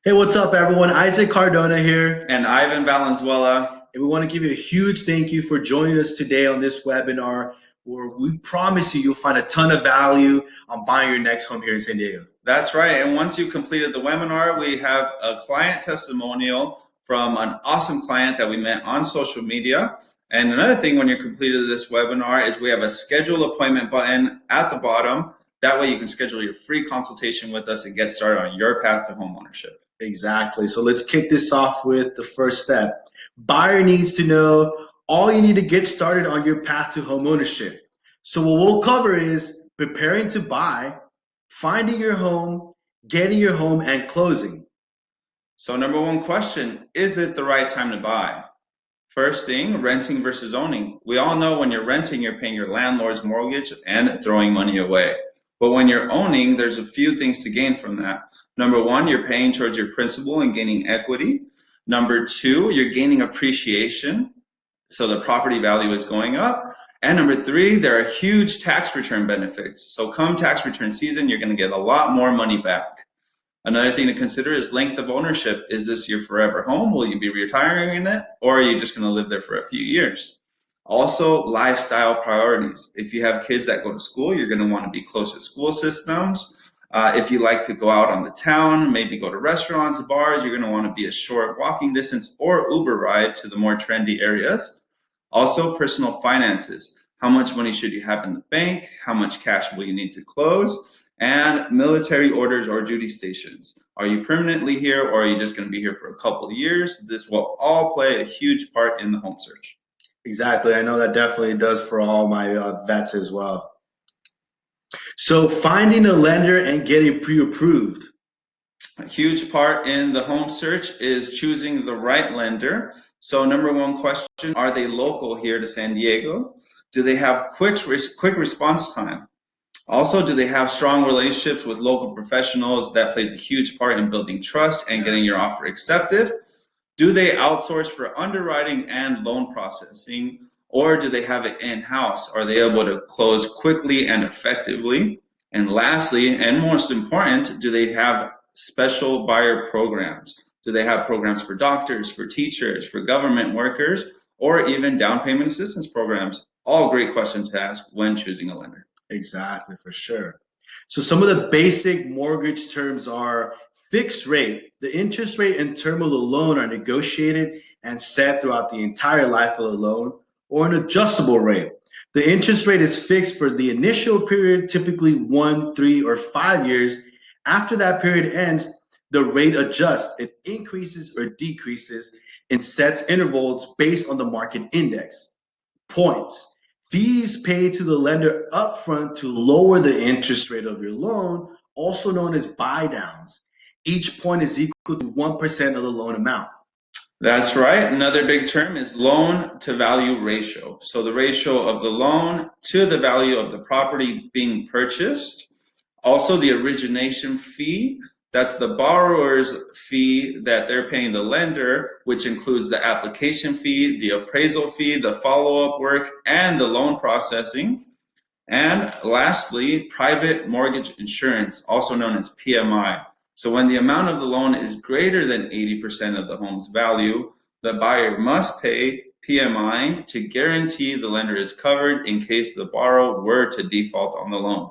Hey, what's up, everyone? Isaac Cardona here, And Ivan Valenzuela. and we want to give you a huge thank you for joining us today on this webinar where we promise you'll find a ton of value on buying your next home here in San Diego. That's right. And once you've completed the webinar, we have a client testimonial from an awesome client that we met on social media. And another thing when you're completed this webinar is we have a schedule appointment button at the bottom. That way you can schedule your free consultation with us and get started on your path to homeownership. Exactly. So let's kick this off with the first step. Buyer needs to know all you need to get started on your path to homeownership. So what we'll cover is preparing to buy, finding your home, getting your home, and closing. So number one question, is it the right time to buy? First thing, renting versus owning. We all know when you're renting, you're paying your landlord's mortgage and throwing money away. But when you're owning, there's a few things to gain from that. Number one, you're paying towards your principal and gaining equity. Number two, you're gaining appreciation. So the property value is going up. And number three, there are huge tax return benefits. So come tax return season, you're going to get a lot more money back. Another thing to consider is length of ownership. Is this your forever home? Will you be retiring in it? Or are you just going to live there for a few years? Also, lifestyle priorities. If you have kids that go to school, you're going to want to be close to school systems. If you like to go out on the town, maybe go to restaurants, bars, you're going to want to be a short walking distance or Uber ride to the more trendy areas. Also, personal finances. How much money should you have in the bank? How much cash will you need to close? And military orders or duty stations. Are you permanently here or are you just going to be here for a couple of years? This will all play a huge part in the home search. Exactly. I know that definitely does for all my vets as well. So finding a lender and getting pre-approved. A huge part in the home search is choosing the right lender. So number one question, are they local here to San Diego? Do they have quick response time? Also, do they have strong relationships with local professionals? That plays a huge part in building trust and getting your offer accepted. Do they outsource for underwriting and loan processing, or do they have it in-house? Are they able to close quickly and effectively? And lastly, and most important, do they have special buyer programs? Do they have programs for doctors, for teachers, for government workers, or even down payment assistance programs? All great questions to ask when choosing a lender. Exactly, for sure. So some of the basic mortgage terms are fixed rate. The interest rate and term of the loan are negotiated and set throughout the entire life of the loan, or an adjustable rate. The interest rate is fixed for the initial period, typically 1, 3, or 5 years. After that period ends, the rate adjusts. It increases or decreases in sets intervals based on the market index. Points. Fees paid to the lender upfront to lower the interest rate of your loan, also known as buy downs. Each point is equal to 1% of the loan amount. That's right. Another big term is loan to value ratio. So the ratio of the loan to the value of the property being purchased. Also the origination fee. That's the borrower's fee that they're paying the lender, which includes the application fee, the appraisal fee, the follow-up work, and the loan processing. And lastly, private mortgage insurance, also known as PMI. So when the amount of the loan is greater than 80% of the home's value, the buyer must pay PMI to guarantee the lender is covered in case the borrower were to default on the loan.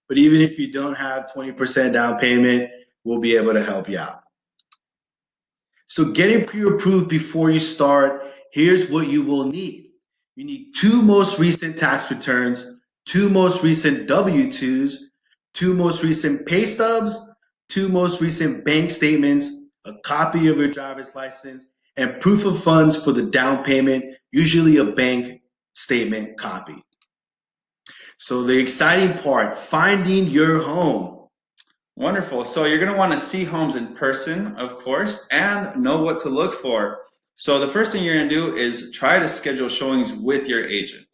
But even if you don't have 20% down payment, we'll be able to help you out. So getting pre-approved before you start, here's what you will need. You need 2 most recent tax returns, 2 most recent W-2s, 2 most recent pay stubs, 2 most recent bank statements, a copy of your driver's license, and proof of funds for the down payment, usually a bank statement copy. So the exciting part, finding your home. Wonderful. So you're going to want to see homes in person, of course, and know what to look for. So the first thing you're going to do is try to schedule showings with your agent.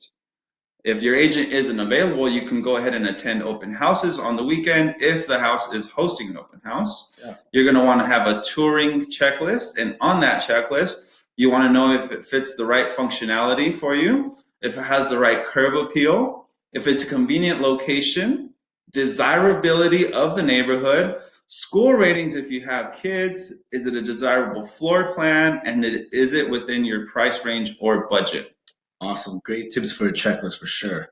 If your agent isn't available, you can go ahead and attend open houses on the weekend if the house is hosting an open house. Yeah. You're going to want to have a touring checklist, and on that checklist, you want to know if it fits the right functionality for you, if it has the right curb appeal, if it's a convenient location, desirability of the neighborhood, school ratings if you have kids, is it a desirable floor plan, and is it within your price range or budget? Awesome. Great tips for a checklist for sure.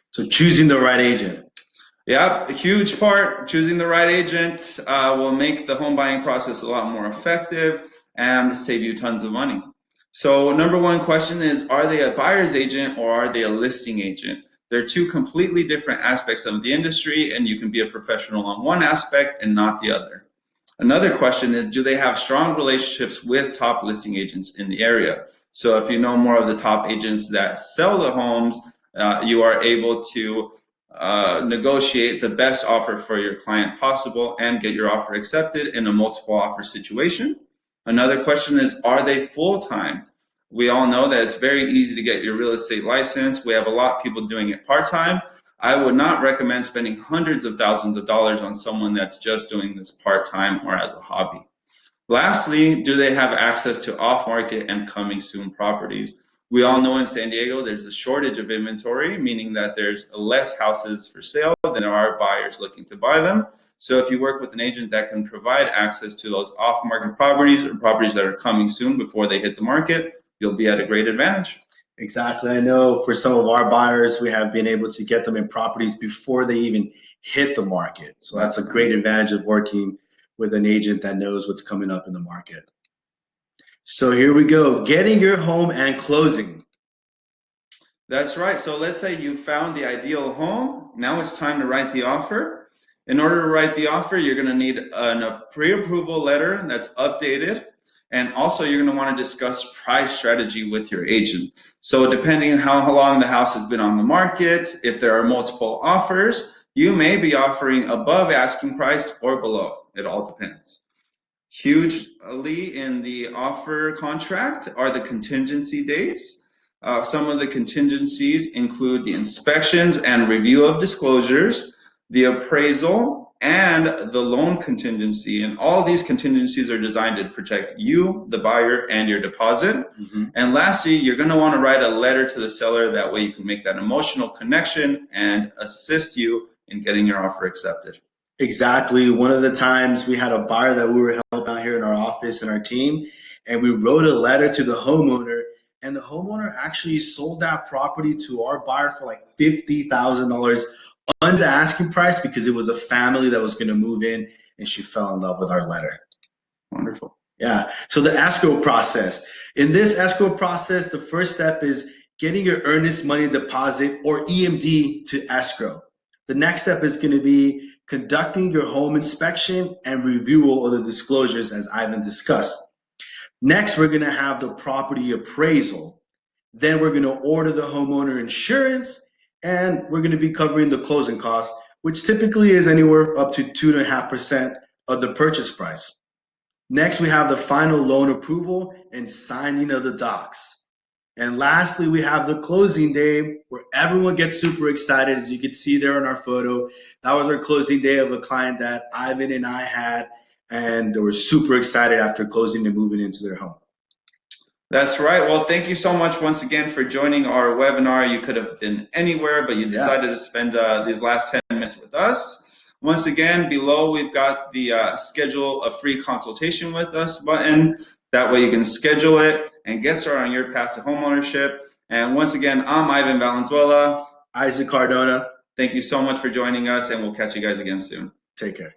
So choosing the right agent. Yeah, a huge part. Choosing the right agent will make the home buying process a lot more effective and save you tons of money. So number one question is, are they a buyer's agent or are they a listing agent? They're two completely different aspects of the industry, and you can be a professional on one aspect and not the other. Another question is, do they have strong relationships with top listing agents in the area? So if you know more of the top agents that sell the homes, you are able to negotiate the best offer for your client possible and get your offer accepted in a multiple offer situation. Another question is, are they full-time? We all know that it's very easy to get your real estate license. We have a lot of people doing it part-time. I would not recommend spending hundreds of thousands of dollars on someone that's just doing this part-time or as a hobby. Lastly, do they have access to off-market and coming soon properties? We all know in San Diego there's a shortage of inventory, meaning that there's less houses for sale than there are buyers looking to buy them. So if you work with an agent that can provide access to those off-market properties or properties that are coming soon before they hit the market, you'll be at a great advantage. Exactly. I know for some of our buyers, we have been able to get them in properties before they even hit the market. So that's a great advantage of working with an agent that knows what's coming up in the market. So here we go, getting your home and closing. That's right. So let's say you found the ideal home. Now it's time to write the offer. In order to write the offer, you're going to need a pre-approval letter that's updated. And also you're going to want to discuss price strategy with your agent. So depending on how long the house has been on the market, if there are multiple offers, you may be offering above asking price or below. It all depends. Hugely in the offer contract are the contingency dates. Some of the contingencies include the inspections and review of disclosures, the appraisal, and the loan contingency. And all these contingencies are designed to protect you, the buyer, and your deposit. Mm-hmm. And lastly, you're going to want to write a letter to the seller. That way you can make that emotional connection and assist you in getting your offer accepted. Exactly. One of the times we had a buyer that we were helping out here in our office and our team, and we wrote a letter to the homeowner, and the homeowner actually sold that property to our buyer for like $50,000 under the asking price because it was a family that was going to move in, and she fell in love with our letter. Wonderful. Yeah. So the escrow process. In this escrow process, the first step is getting your earnest money deposit or EMD to escrow. The next step is going to be conducting your home inspection and review of the disclosures as Ivan discussed. Next, we're going to have the property appraisal. Then we're going to order the homeowner insurance, and we're going to be covering the closing costs, which typically is anywhere up to 2.5% of the purchase price. Next, we have the final loan approval and signing of the docs. And lastly, we have the closing day where everyone gets super excited. As you can see there in our photo, that was our closing day of a client that Ivan and I had, and they were super excited after closing and moving into their home. That's right. Well, thank you so much once again for joining our webinar. You could have been anywhere, but you decided to spend these last 10 minutes with us. Once again, below we've got the schedule a free consultation with us button. That way you can schedule it and get started on your path to homeownership. And once again, I'm Ivan Valenzuela. Issac Cardona. Thank you so much for joining us, and we'll catch you guys again soon. Take care.